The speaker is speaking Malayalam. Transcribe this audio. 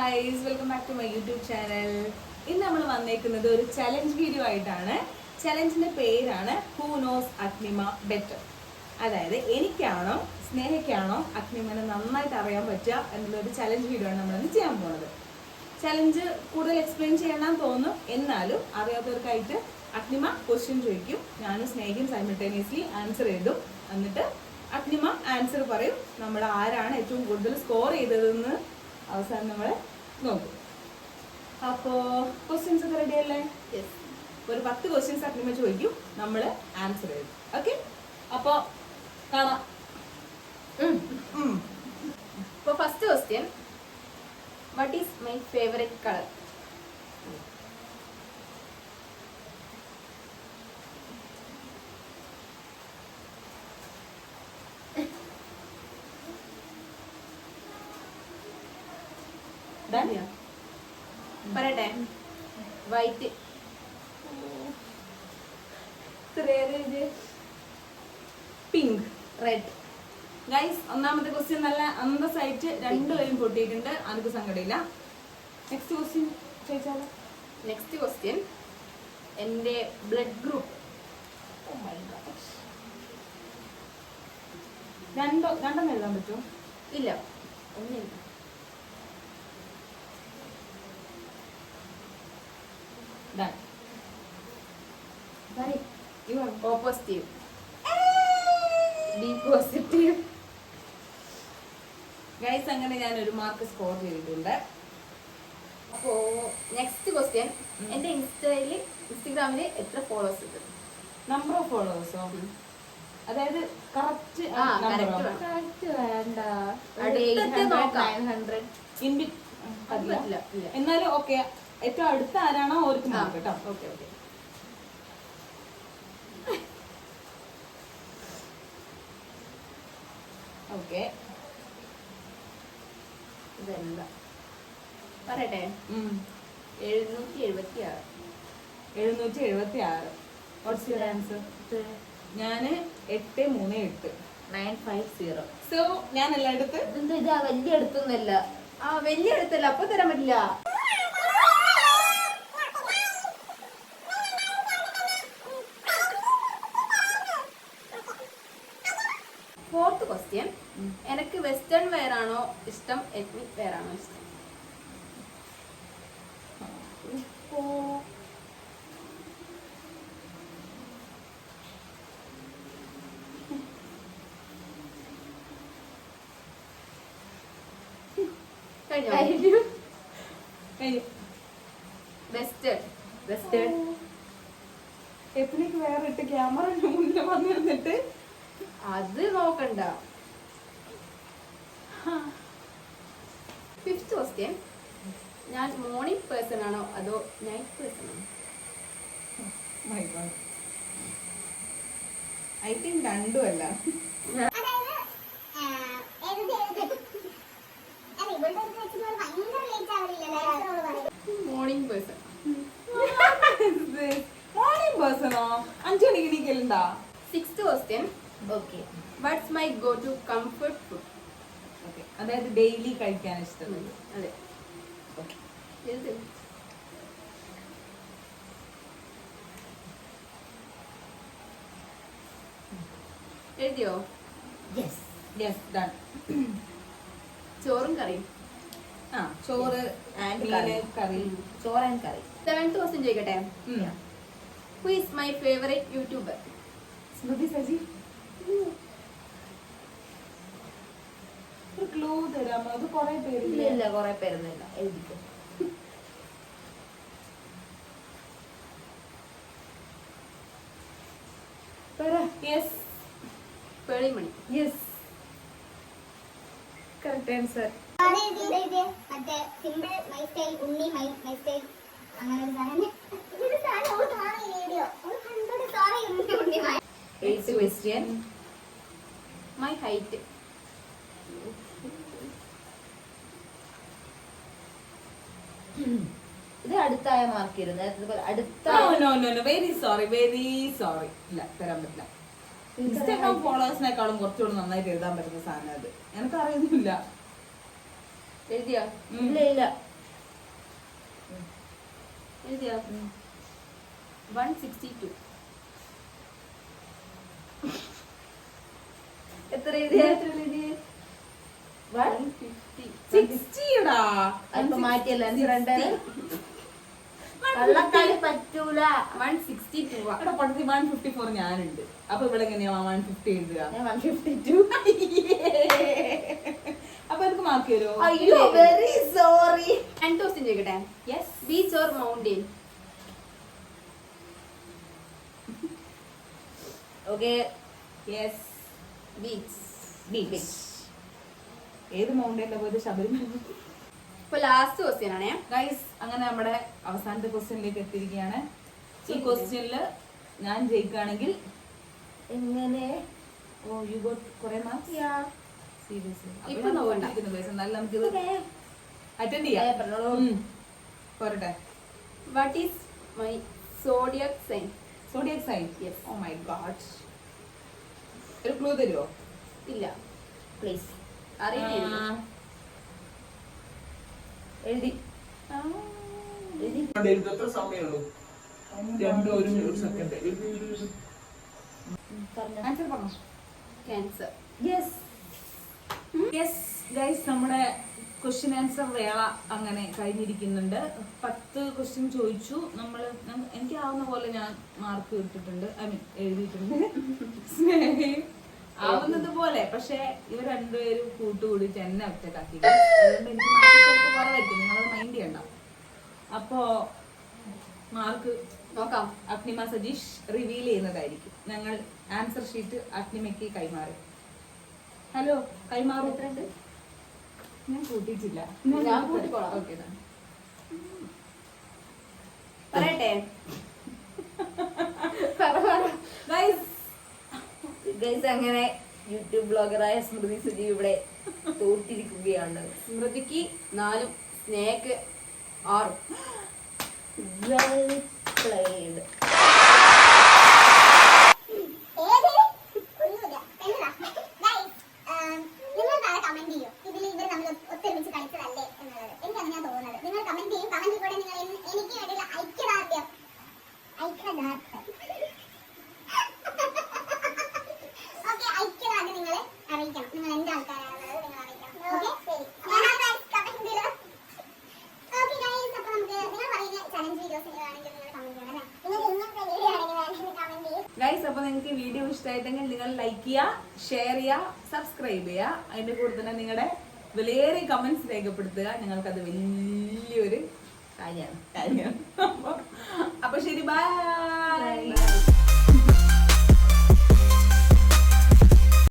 Guys, welcome back to my YouTube channel. ഇന്ന് നമ്മൾ വന്നേക്കുന്നത് ഒരു ചലഞ്ച് വീഡിയോ ആയിട്ടാണ്. ചലഞ്ചിന്റെ പേരാണ് ഹൂ നോസ് അഗ്നിമ ബെറ്റർ. അതായത് എനിക്കാണോ സ്നേഹയ്ക്കാണോ അഗ്നിമനെ നന്നായിട്ട് അറിയാൻ പറ്റുക എന്നുള്ളൊരു ചലഞ്ച് വീഡിയോ ആണ് നമ്മളിന്ന് ചെയ്യാൻ പോകുന്നത്. ചലഞ്ച് കൂടുതൽ എക്സ്പ്ലെയിൻ ചെയ്യണമെന്ന് തോന്നും, എന്നാലും അറിയാത്തവർക്കായിട്ട് അഗ്നിമ ക്വസ്റ്റ്യൻ ചോദിക്കും, ഞാനും സ്നേഹയും സൈമിൾട്ടേനിയസ്ലി ആൻസർ എഴുതും. എന്നിട്ട് അഗ്നിമ ആൻസർ പറയും. നമ്മൾ ആരാണ് ഏറ്റവും കൂടുതൽ സ്കോർ ചെയ്തതെന്ന് അവസാനം നമ്മൾ നോക്കും. അപ്പോൾ ക്വസ്റ്റ്യൻസ് ഒക്കെ റെഡി അല്ലേ? ഒരു 10 ക്വസ്റ്റ്യൻസ് അഗ്നിമ ചോദിക്കും, നമ്മൾ ആൻസർ എഴുതും. ഓക്കെ, അപ്പോൾ കാണാം. For first question, what is my favorite color? Done? പറയട്ടെ, വൈറ്റ്. പിങ്ക്. റെഡ്. ഗൈസ്, ഒന്നാമത്തെ ക്വസ്റ്റ്യൻ നല്ല അന്തസ്സായിട്ട് രണ്ടുപേരും പൊട്ടിയിട്ടുണ്ട്, അനക്ക് സങ്കടമില്ല. നെക്സ്റ്റ് ക്വസ്റ്റ്യൻ ചോദിച്ചാലോ? നെക്സ്റ്റ് ക്വസ്റ്റ്യൻ, എൻ്റെ ബ്ലഡ് ഗ്രൂപ്പ്. രണ്ടെണ്ണം എഴുതാൻ പറ്റുമോ? ഇല്ല, ഒന്നില്ല. Done. O positive, B positive. Guys, അങ്ങനെ ഞാൻ ഒരു മാർക്ക് സ്കോർ ചെയ്തിട്ടുണ്ട്. അപ്പോ നെക്സ്റ്റ് ക്വസ്റ്റ്യൻ, എൻ്റെ ഇൻസ്റ്റഗ്രാമിൽ എത്ര ഫോളോവേഴ്സ് ഉണ്ട്? നമ്പർ ഓഫ് ഫോളോവേഴ്സോ? അതായത് കറക്റ്റ് വേണ്ട, എന്നാലും ഓക്കെ, ഏറ്റവും അടുത്ത ആരാണോ അവർക്ക് മാർക്ക് കേട്ടോ. Okay okay. ഓക്കെ, ഇതല്ല പറയട്ടെ. 776. 776. What's your answer? ഞാന് 838. 950. സോ ഞാൻ എല്ലായിടത്ത് ഇതാ വലിയ അടുത്തൊന്നുമല്ല. വലിയ അടുത്തല്ല, അപ്പൊ തരാൻ പറ്റില്ല. ഫോർത്ത് ക്വസ്റ്റ്യൻ, എനിക്ക് വെസ്റ്റേൺ വെയർ ആണോ ഇഷ്ടം, എത്നിക് വെയർ ആണോ ഇഷ്ടം? വെസ്റ്റേൺ. വെസ്റ്റേൺ. എത്നിക് വേറെ ഇട്ട് ക്യാമറ മുന്നിൽ വന്നു നിന്നിട്ട് അത് നോക്കണ്ട. ഫിഫ്ത്ത് ക്വസ്റ്റ്യൻ, ഞാൻ മോർണിംഗ് പേഴ്സൺ ആണോ അതോ നൈറ്റ് പേഴ്സൺ ആണോ? മൈ ഗോഡ്, ഐ തിങ്ക് രണ്ടും അല്ല. Morning person. മോർണിംഗ് പേഴ്സണോ? 5 മണിക്ക് എണീക്കലുണ്ടാ? Sixth question, okay, what's my go to comfort food? Okay, അതായത് ഡെയിലി കഴിക്കാൻ ഇഷ്ടമുള്ളത്. അതെ. ഓക്കെ, എഴുതിയോ? Yes yes, done. ചോറും കറിയും. ചോറ് ആൻഡ് കറി. ചോറ് ആൻഡ് കറി. സെവൻത് ക്വസ്റ്റ്യൻ ചോദിക്കട്ടെ, who is my favourite YouTuber? Smruthi Saji. ഒരു ക്ലൂ തരാമോ? അത് കുറെ പേരില്ല. ഇല്ല, കുറെ പേരൊന്നുമില്ല. എഴുതിക്കോ. Yes, Pearle Maaney. Yes, correct answer. മറ്റേ simple my style, Unni my style, അങ്ങനെ ഒരു സാധനം. Eighth question, my height. ഇത് അടുത്തായ മാർക്ക് ചെയ്തത് അടുത്ത. Very sorry, very sorry. ഇല്ല, തരാൻ പറ്റില്ല. ഇൻസ്റ്റാഗ്രാം ഫോളോവേഴ്സിനേക്കാളും കുറച്ചുകൂടി നന്നായിട്ട് എഴുതാൻ പറ്റുന്ന സാധനം അത്. എനിക്ക് അറിയുന്നില്ല. എഴുതിയോ? ഇല്ല ഇല്ല, എഴുതിയോ 162. എത്ര എഴുതിയ? 60 അപ്പൊ മാറ്റിയല്ല ആൻസർ എന്താണ്? കള്ളക്കളി പറ്റൂല. 162. ഇവിടെ പണ്ടത്തെ 154 ഞാനുണ്ട്. അപ്പൊ ഇവിടെ എങ്ങനെയാ 150 എഴുതുക? ഞാൻ 152. അപ്പൊ എനിക്ക് മാർക്ക് തരുമോ? അയ്യോ വെരി സോറി. 2 ക്വസ്റ്റ്യൻ ചോദിക്കട്ടെ. Yes. Beach or mountain? Okay yes. Beach. Beach. ഏത് മൗണ്ടൈനിലെ പോയത്? ശബരിമല. ഇപ്പൊ ലാസ്റ്റ് ക്വസ്റ്റ്യൻ ആണേ. ഗൈസ്, അങ്ങനെ നമ്മുടെ അവസാനത്തെ ക്വസ്റ്റ്യനിലേക്ക് എത്തിയിരിക്കുകയാണ്. ഈ ക്വസ്റ്റ്യനില് ഞാൻ ജയിക്കുകയാണെങ്കിൽ എങ്ങനെ? ഓ യു ഗോട്ട് കുറെ മാർക്സ്. സീരിയസ്ലി ഇപ്പൊ നോക്കണ്ട. എന്നാലും നമുക്കിത് അറ്റൻഡ് ചെയ്യാം. പറഞ്ഞോളൂ. പോരട്ടെ. What is my zodiac sign? Zodiac sign. Yes. Oh my god. ഒരു ക്ലൂ തരുമോ? ഇല്ല, പ്ലീസ്. അറിയില്ല. എഴുതി. എഴുതി. എത്ര സമയമുള്ളൂ? 2 സെക്കൻഡ്. പറഞ്ഞോ. ആൻസർ പറഞ്ഞോ. ക്യാൻസർ. യെസ്. യെസ് ഗൈസ്, നമ്മുടെ ക്വസ്റ്റ്യൻ ആൻസർ വേള അങ്ങനെ കഴിഞ്ഞിരിക്കുന്നുണ്ട്. 10 ക്വസ്റ്റ്യൻ ചോദിച്ചു. എനിക്കാവുന്ന പോലെ ഞാൻ മാർക്ക് ഇട്ടിട്ടുണ്ട്, ഐ മീൻ എഴുതിയിട്ടുണ്ട്. സ്നേഹയും ആവുന്നത് പോലെ. പക്ഷെ ഇവർ രണ്ടുപേരും കൂട്ടുകൂടിയിട്ട് എന്നെ ഒറ്റക്കാക്കി. അതുകൊണ്ട് എനിക്ക് മാർക്ക് ചിലപ്പോൾ കുറവായിരിക്കും, നിങ്ങളത് മൈൻഡ് ചെയ്യണ്ട. അപ്പോ മാർക്ക് നോക്കാം. അഗ്നിമ സജീഷ് റിവീൽ ചെയ്യുന്നതായിരിക്കും. ഞങ്ങൾ ആൻസർ ഷീറ്റ് അഗ്നിമയ്ക്ക് കൈമാറി. ഹലോ, കൈമാറും. ഞാൻ കൂട്ടിയിട്ടില്ല. ഞാൻ കൂട്ടിക്കോളാം. ഓക്കെ. പറയട്ടെ? ഗൈസ്, അങ്ങനെ യൂട്യൂബ് ബ്ലോഗറായ സ്മൃതി സുജീവ് ഇവിടെ തോറ്റിരിക്കുകയാണ്. സ്മൃതിക്ക് 4, സ്നേഹക്ക് 6. Well played. നിങ്ങൾ താഴെ കമന്റ് ചെയ്യും ഇതിൽ ഇവർ നമ്മൾ ഒത്തൊരുമിച്ച് കളിച്ചതല്ലേ എന്നുള്ളത്. എനിക്ക് അങ്ങനെയാ തോന്നുന്നത്. നിങ്ങൾ കമന്റ് ചെയ്യും. കമന്റിൽ കൂടെ നിങ്ങൾ എനിക്ക് വേണ്ടിയുള്ള ഐക്യദാർഢ്യം ഓക്കെ ഐക്യദാർഢ്യം നിങ്ങൾ അറിയിക്കണം. നിങ്ങൾ എന്റെ ആൾക്കാരാണെന്നുള്ളത് നിങ്ങൾ അറിയിക്കണം. ഓക്കെ, ശരി. ഓക്കെ ഗൈസ്, അപ്പോൾ നമുക്ക് നിങ്ങൾ പറയുന്ന ചലഞ്ച് വീഡിയോസ് ആണെങ്കിൽ നിങ്ങൾ കമന്റ് ചെയ്യണം അല്ലേ? നിങ്ങൾ ഇങ്ങനത്തെ വീഡിയോ ആണെങ്കിൽ കമന്റ് ചെയ്യും. ഗൈസ്, അപ്പൊ നിങ്ങൾക്ക് വീഡിയോ ഇഷ്ടമായിട്ടെങ്കിൽ നിങ്ങൾ ലൈക്ക് ചെയ്യുക, ഷെയർ ചെയ്യുക, സബ്സ്ക്രൈബ് ചെയ്യുക. അതിന്റെ കൂടെ തന്നെ നിങ്ങളുടെ വിലയേറിയ കമന്റ്സ് രേഖപ്പെടുത്തുക. ഞങ്ങൾക്കത് വലിയൊരു കാര്യമാണ്. അപ്പൊ ശരി, ബൈ.